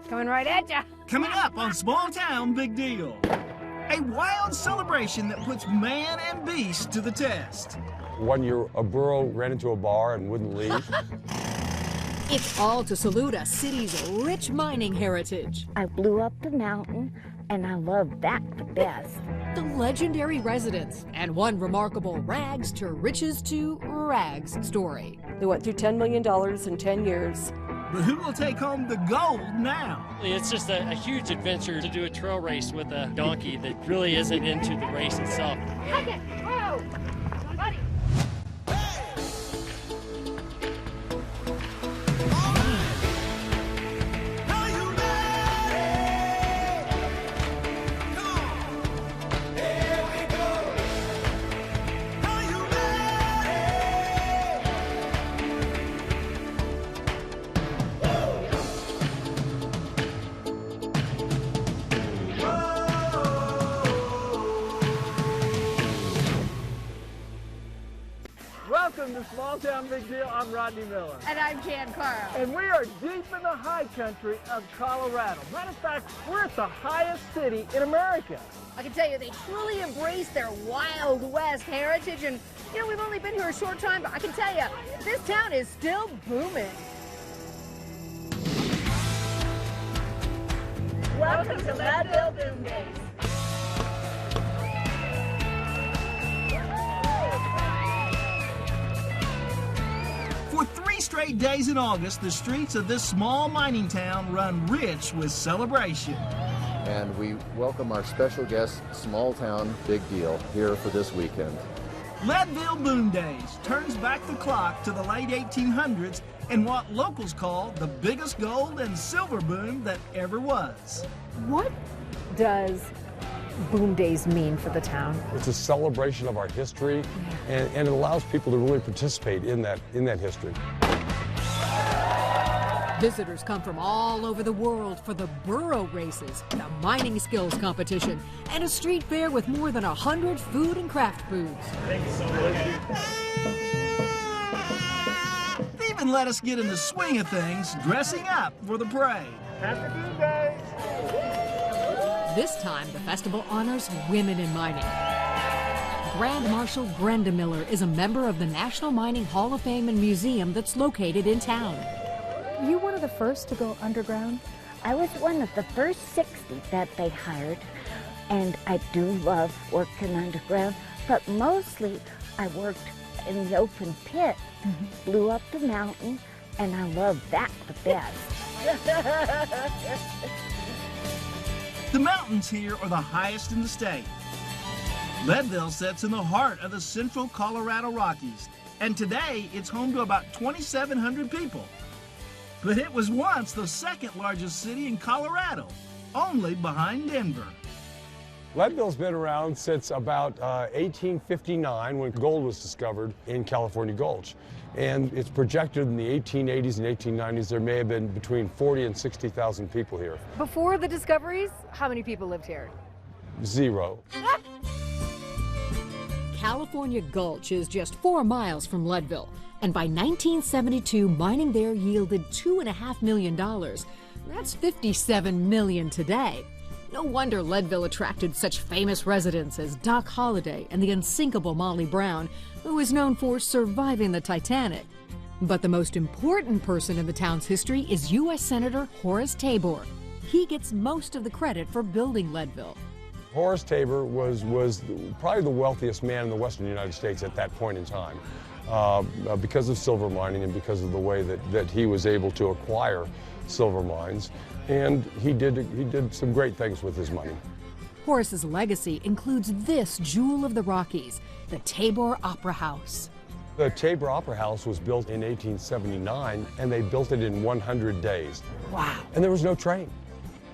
Coming right at ya. Coming up on Small Town Big Deal. A wild celebration that puts man and beast to the test. One year, a burro ran into a bar and wouldn't leave. It's all to salute a city's rich mining heritage. I blew up the mountain, and I love that the best. The legendary residents, and one remarkable rags to riches to rags story. They went through $10 million in 10 years. But who will take home the gold now? It's just a huge adventure to do a trail race with a donkey that really isn't into the race itself. Okay, whoa, buddy. Welcome to Small Town Big Deal. I'm Rodney Miller. And I'm Jann Carl. And we are deep in the high country of Colorado. Matter of fact, we're at the highest city in America. I can tell you, they truly embrace their Wild West heritage. And, you know, we've only been here a short time, but I can tell you, this town is still booming. Welcome to Leadville Boom Days. For 3 straight days in August, the streets of this small mining town run rich with celebration. And we welcome our special guest, Small Town Big Deal, here for this weekend. Leadville Boom Days turns back the clock to the late 1800s in what locals call the biggest gold and silver boom that ever was. What does Boom Days mean for the town? It's a celebration of our history, and it allows people to really participate in that history. Visitors come from all over the world for the burro races, the mining skills competition, and a street fair with more than 100 food and craft booths. Thank you so much. They even let us get in the swing of things, dressing up for the parade. Happy Boom Days! This time, the festival honors women in mining. Grand Marshal Brenda Miller is a member of the National Mining Hall of Fame and Museum that's located in town. Were you one of the first to go underground? I was one of the first 60 that they hired, and I do love working underground, but mostly I worked in the open pit, blew up the mountain, and I love that the best. The mountains here are the highest in the state. Leadville sits in the heart of the central Colorado Rockies, and today it's home to about 2,700 people. But it was once the second largest city in Colorado, only behind Denver. Leadville's been around since about 1859 when gold was discovered in California Gulch. And it's projected in the 1880s and 1890s there may have been between 40 and 60,000 people here. Before the discoveries, how many people lived here? 0. California Gulch is just 4 miles from Leadville, and by 1972, mining there yielded $2.5 million. That's $57 million today. No wonder Leadville attracted such famous residents as Doc Holliday and the unsinkable Molly Brown, who is known for surviving the Titanic. But the most important person in the town's history is U.S. Senator Horace Tabor. He gets most of the credit for building Leadville. Horace Tabor was probably the wealthiest man in the western United States at that point in time because of silver mining and because of the way that he was able to acquire silver mines. And he did some great things with his money. Horace's legacy includes this jewel of the Rockies, the Tabor Opera House. The Tabor Opera House was built in 1879, and they built it in 100 days. Wow. And there was no train.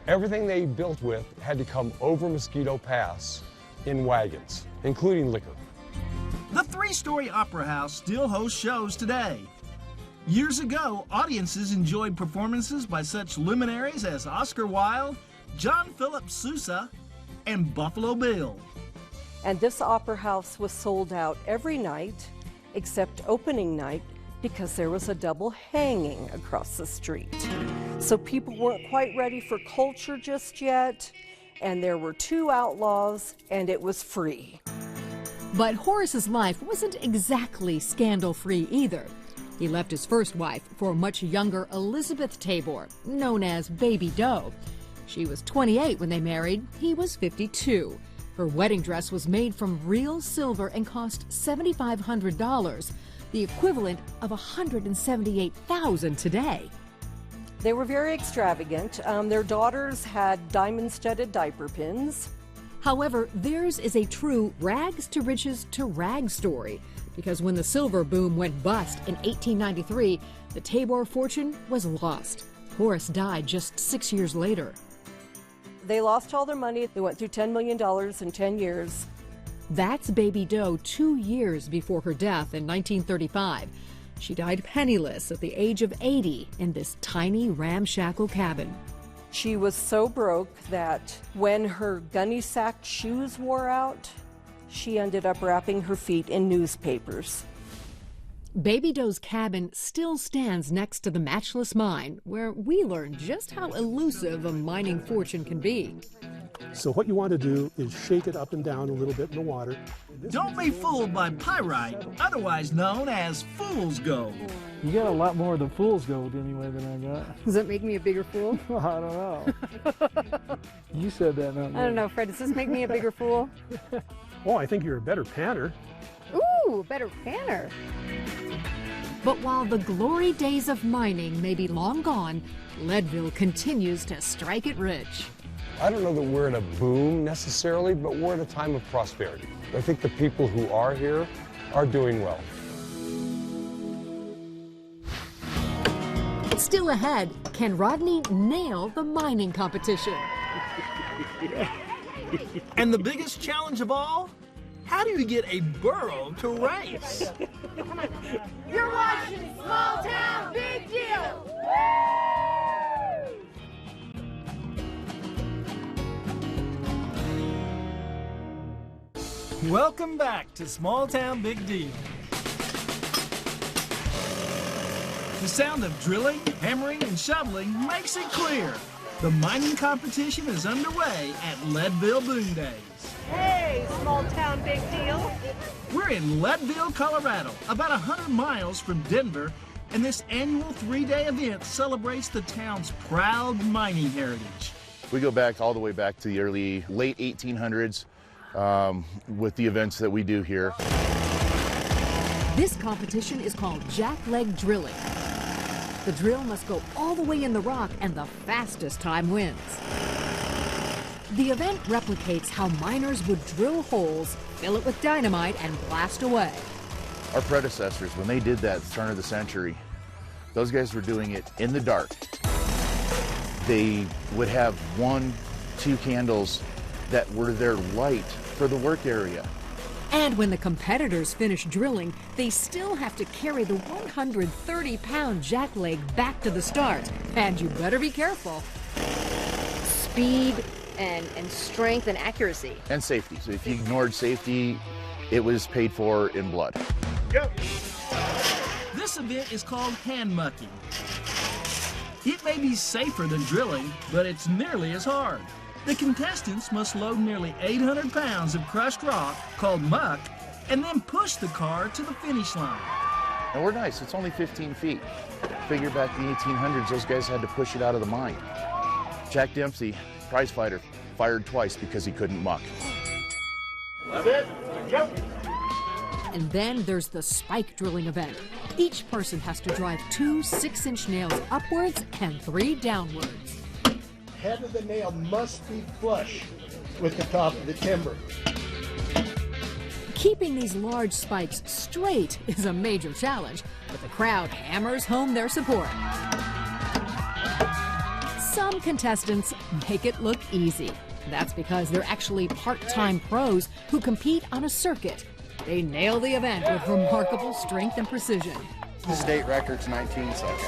Everything they built with had to come over Mosquito Pass in wagons, including liquor. The 3-story Opera House still hosts shows today. Years ago, audiences enjoyed performances by such luminaries as Oscar Wilde, John Philip Sousa, and Buffalo Bill. And this opera house was sold out every night except opening night because there was a double hanging across the street. So people weren't quite ready for culture just yet, and there were 2 outlaws, and it was free. But Horace's life wasn't exactly scandal-free either. He left his first wife for a much younger Elizabeth Tabor, known as Baby Doe. She was 28 when they married. He was 52. Her wedding dress was made from real silver and cost $7,500, the equivalent of $178,000 today. They were very extravagant. Their daughters had diamond-studded diaper pins. However, theirs is a true rags to riches to rags story, because when the silver boom went bust in 1893, the Tabor fortune was lost. Horace died just 6 years later. They lost all their money. They went through $10 million in 10 years. That's Baby Doe 2 years before her death in 1935. She died penniless at the age of 80 in this tiny ramshackle cabin. She was so broke that when her gunny sack shoes wore out, she ended up wrapping her feet in newspapers. Baby Doe's cabin still stands next to the matchless mine, where we learn just how elusive a mining fortune can be. So what you want to do is shake it up and down a little bit in the water. Don't be fooled by pyrite, otherwise known as fool's gold. You got a lot more than fool's gold anyway than I got. Does that make me a bigger fool? I don't know. You said that, not me. I don't know, Fred. Does this make me a bigger fool? Oh, I think you're a better panner. Ooh, better panner. But while the glory days of mining may be long gone, Leadville continues to strike it rich. I don't know that we're in a boom necessarily, but we're in a time of prosperity. I think the people who are here are doing well. Still ahead, can Rodney nail the mining competition? And the biggest challenge of all? How do you get a burro to race? You're watching Small Town Big Deal! Welcome back to Small Town Big Deal. The sound of drilling, hammering, and shoveling makes it clear. The mining competition is underway at Leadville Boom Days. Hey, Small Town Big Deal. We're in Leadville, Colorado, about 100 miles from Denver, and this annual 3-day event celebrates the town's proud mining heritage. We go back all the way back to the late 1800s with the events that we do here. This competition is called jackleg drilling. The drill must go all the way in the rock, and the fastest time wins. The event replicates how miners would drill holes, fill it with dynamite, and blast away. Our predecessors, when they did that at the turn of the century, those guys were doing it in the dark. They would have 1, 2 candles that were their light for the work area. And when the competitors finish drilling, they still have to carry the 130-pound jackleg back to the start. And you better be careful. Speed and strength and accuracy. And safety. So if you ignored safety, it was paid for in blood. Yep. This event is called hand mucking. It may be safer than drilling, but it's nearly as hard. The contestants must load nearly 800 pounds of crushed rock, called muck, and then push the car to the finish line. And we're nice, it's only 15 feet. Figure back in the 1800s, those guys had to push it out of the mine. Jack Dempsey, prize fighter, fired twice because he couldn't muck. That's it. Yep. And then there's the spike drilling event. Each person has to drive 2 6-inch nails upwards and 3 downwards. Head of the nail must be flush with the top of the timber. Keeping these large spikes straight is a major challenge, but the crowd hammers home their support. Some contestants make it look easy. That's because they're actually part-time pros who compete on a circuit. They nail the event with remarkable strength and precision. The state record's 19 seconds.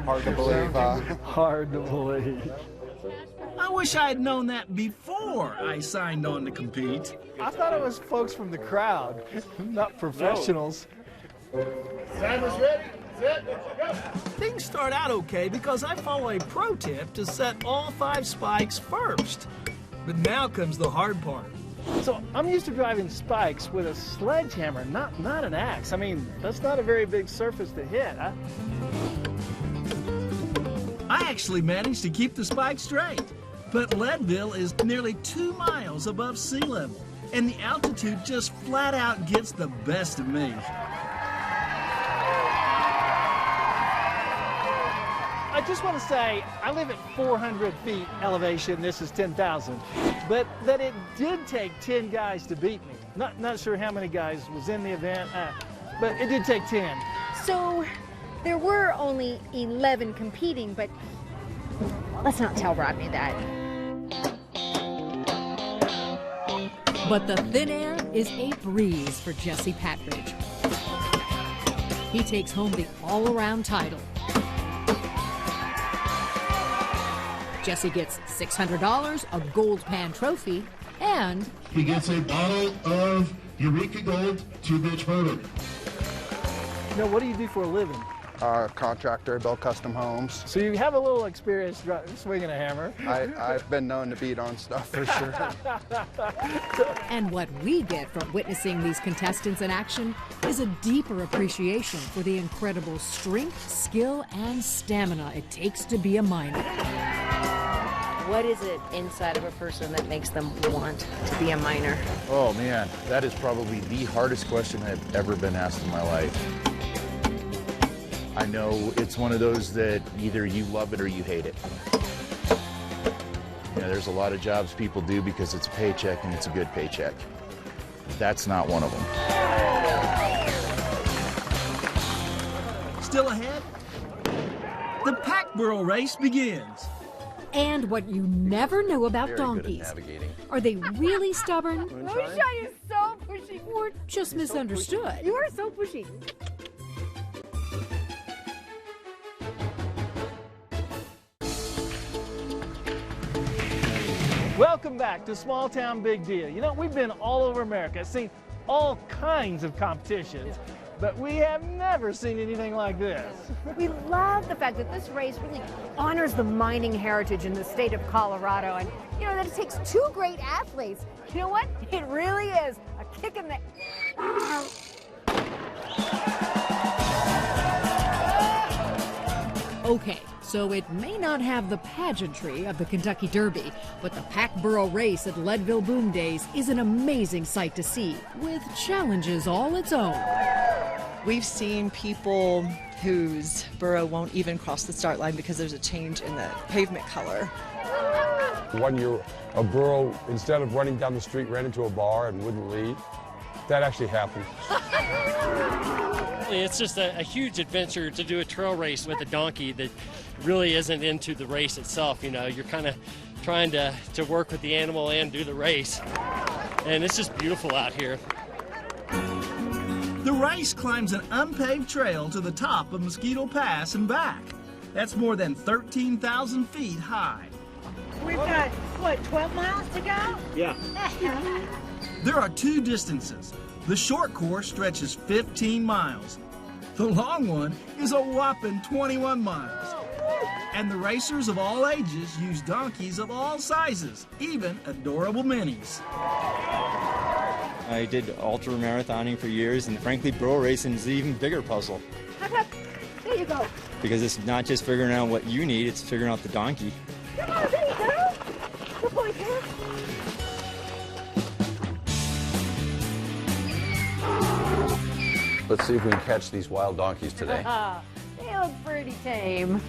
Hard to believe, huh? Hard to believe. I wish I had known that before I signed on to compete. I thought it was folks from the crowd, not professionals. Simon's ready? Things start out okay because I follow a pro tip to set all 5 spikes first. But now comes the hard part. So I'm used to driving spikes with a sledgehammer, not an axe. I mean, that's not a very big surface to hit. I actually managed to keep the spikes straight. But Leadville is nearly 2 miles above sea level, and the altitude just flat out gets the best of me. I just want to say, I live at 400 feet elevation. This is 10,000. But that it did take 10 guys to beat me. Not sure how many guys was in the event, but it did take 10. So there were only 11 competing, but let's not tell Rodney that. But the thin air is a breeze for Jesse Patridge. He takes home the all-around title. Jesse gets $600, a gold pan trophy, and he gets a bottle of Eureka Gold 2-bitch bourbon. You know, what do you do for a living? Contractor, build custom homes. So you have a little experience swinging a hammer. I've been known to beat on stuff for sure. And what we get from witnessing these contestants in action is a deeper appreciation for the incredible strength, skill, and stamina it takes to be a miner. What is it inside of a person that makes them want to be a miner? Oh man, that is probably the hardest question I've ever been asked in my life. I know it's one of those that either you love it or you hate it. You know, there's a lot of jobs people do because it's a paycheck and it's a good paycheck. That's not one of them. Still ahead, the pack burro race begins. And what you never know about donkeys. Are they really stubborn? Lucia, you're so pushy. Or just misunderstood? You are so pushy. Welcome back to Small Town Big Deal. You know, we've been all over America, seen all kinds of competitions, but we have never seen anything like this. We love the fact that this race really honors the mining heritage in the state of Colorado, and you know that it takes 2 great athletes. You know what? It really is a kick in the... Okay, so it may not have the pageantry of the Kentucky Derby, but the pack burro race at Leadville Boom Days is an amazing sight to see, with challenges all its own. We've seen people whose burro won't even cross the start line because there's a change in the pavement color. One year, a burro, instead of running down the street, ran into a bar and wouldn't leave. That actually happened. It's just a huge adventure to do a trail race with a donkey that really isn't into the race itself. You know, you're kind of trying to work with the animal and do the race. And it's just beautiful out here. The race climbs an unpaved trail to the top of Mosquito Pass and back. That's more than 13,000 feet high. We've got, what, 12 miles to go? Yeah. There are 2 distances. The short course stretches 15 miles. The long one is a whopping 21 miles. And the racers of all ages use donkeys of all sizes, even adorable minis. I did ultra marathoning for years, and frankly, burro racing is an even bigger puzzle. There you go. Because it's not just figuring out what you need, it's figuring out the donkey. Come on, there you go. Good boy, Kara. Let's see if we can catch these wild donkeys today. They look pretty tame.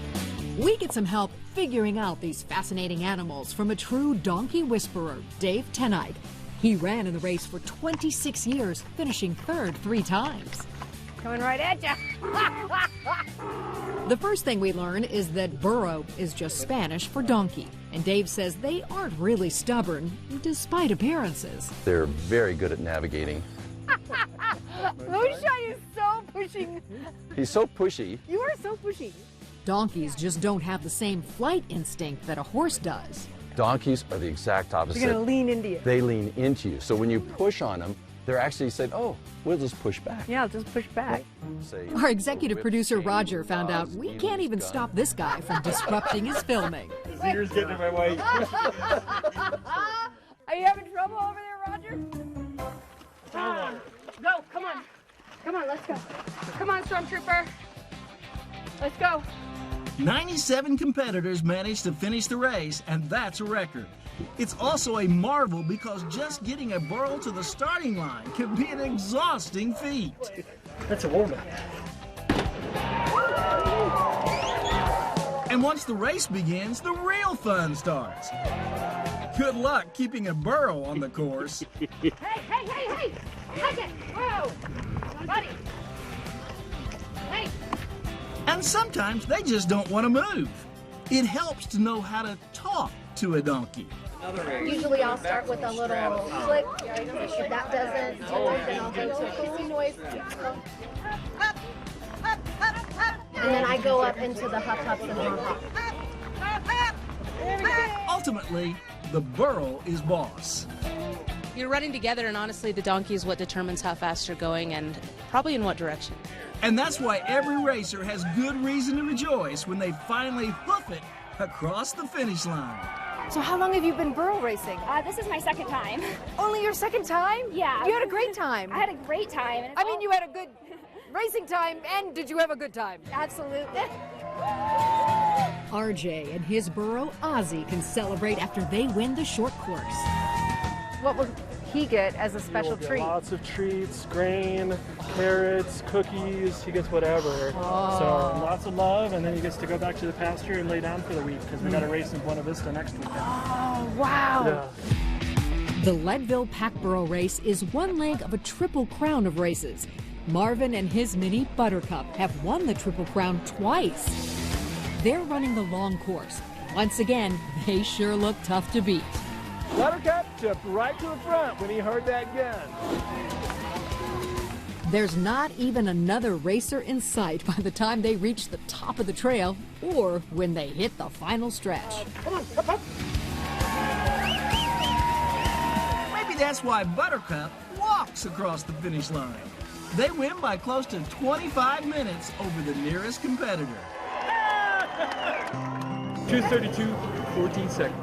We get some help figuring out these fascinating animals from a true donkey whisperer, Dave Tenike. He ran in the race for 26 years, finishing 3rd 3 times. Coming right at ya. The first thing we learn is that burro is just Spanish for donkey. And Dave says they aren't really stubborn, despite appearances. They're very good at navigating. Lucia is so pushing. He's so pushy. You are so pushy. Donkeys just don't have the same flight instinct that a horse does. Donkeys are the exact opposite. They're going to lean into you. They lean into you. So when you push on them, They're actually said, oh, we'll just push back. Yeah, just push back. Our executive producer Roger found out we can't even stop this guy from disrupting his filming. Zeger's getting in my way. Are you having trouble over there, Roger? Go, come on. Come on, let's go. Come on, Stormtrooper. Let's go. 97 competitors managed to finish the race, and that's a record. It's also a marvel because just getting a burro to the starting line can be an exhausting feat. That's a warm-up. And once the race begins, the real fun starts. Good luck keeping a burro on the course. Hey! Take it! Whoa! Buddy! Hey! And sometimes they just don't want to move. It helps to know how to talk to a donkey. Usually I'll start with a little click. If that doesn't do it, then I'll go to a hissing noise. And then I go up into the huff-huffs and honk-honk. Ultimately, the burro is boss. You're running together, and honestly, the donkey is what determines how fast you're going and probably in what direction. And that's why every racer has good reason to rejoice when they finally hoof it across the finish line. So how long have you been burro racing? This is my second time. Only your second time? Yeah. You had a great time. I had a great time. I mean, you had a good racing time, and did you have a good time? Absolutely. RJ and his burro Ozzy can celebrate after they win the short course. What will he get as a special Get treat? lots of treats, grain, carrots, cookies. He gets whatever. Oh. So lots of love, and then he gets to go back to the pasture and lay down for the week because we got a race in Buena Vista next weekend. Oh, wow. Yeah. The Leadville Pack Burro Race is one leg of a triple crown of races. Marvin and his mini Buttercup have won the Triple Crown twice. They're running the long course. Once again, they sure look tough to beat. Buttercup stepped right to the front when he heard that gun. There's not even another racer in sight by the time they reach the top of the trail or when they hit the final stretch. Come on, up. Maybe that's why Buttercup walks across the finish line. They win by close to 25 minutes over the nearest competitor. 2:32, 14 seconds.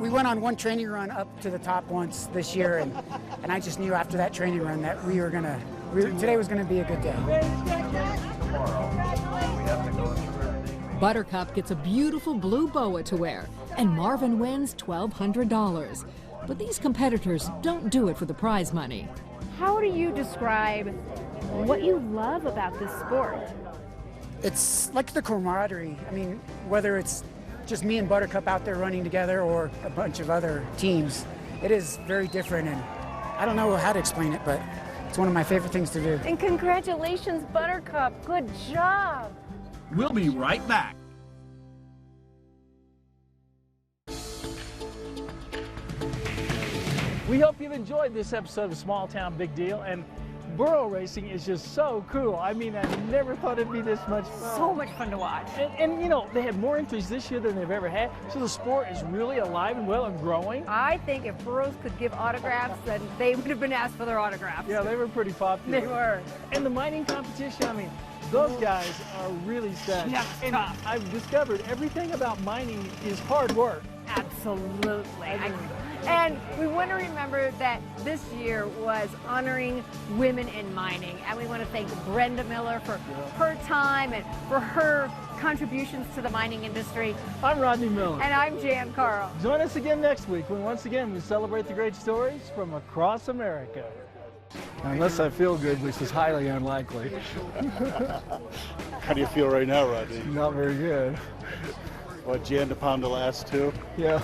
We went on one training run up to the top once this year, and I just knew after that training run that today was gonna be a good day. Buttercup gets a beautiful blue boa to wear, and Marvin wins $1,200. But these competitors don't do it for the prize money. How do you describe what you love about this sport? It's like the camaraderie. I mean, whether it's just me and Buttercup out there running together or a bunch of other teams, it is very different, and I don't know how to explain it, but it's one of my favorite things to do. And congratulations, Buttercup. Good job. We'll be right back. We hope you've enjoyed this episode of Small Town Big Deal, and burro racing is just so cool. I mean, I never thought it'd be this much fun. So much fun to watch. And you know, they have more interest this year than they've ever had, so the sport is really alive and well and growing. I think if burros could give autographs, then they would have been asked for their autographs. Yeah, they were pretty popular. They were. And the mining competition, I mean, those guys are really sad. Yeah, and tough. I've discovered everything about mining is hard work. Absolutely. And we want to remember that this year was honoring women in mining. And we want to thank Brenda Miller for her time and for her contributions to the mining industry. I'm Rodney Miller. And I'm Jann Carl. Join us again next week when once again we celebrate the great stories from across America. Unless I feel good, which is highly unlikely. How do you feel right now, Rodney? Not very good. What, Jan to pound the last two? Yeah.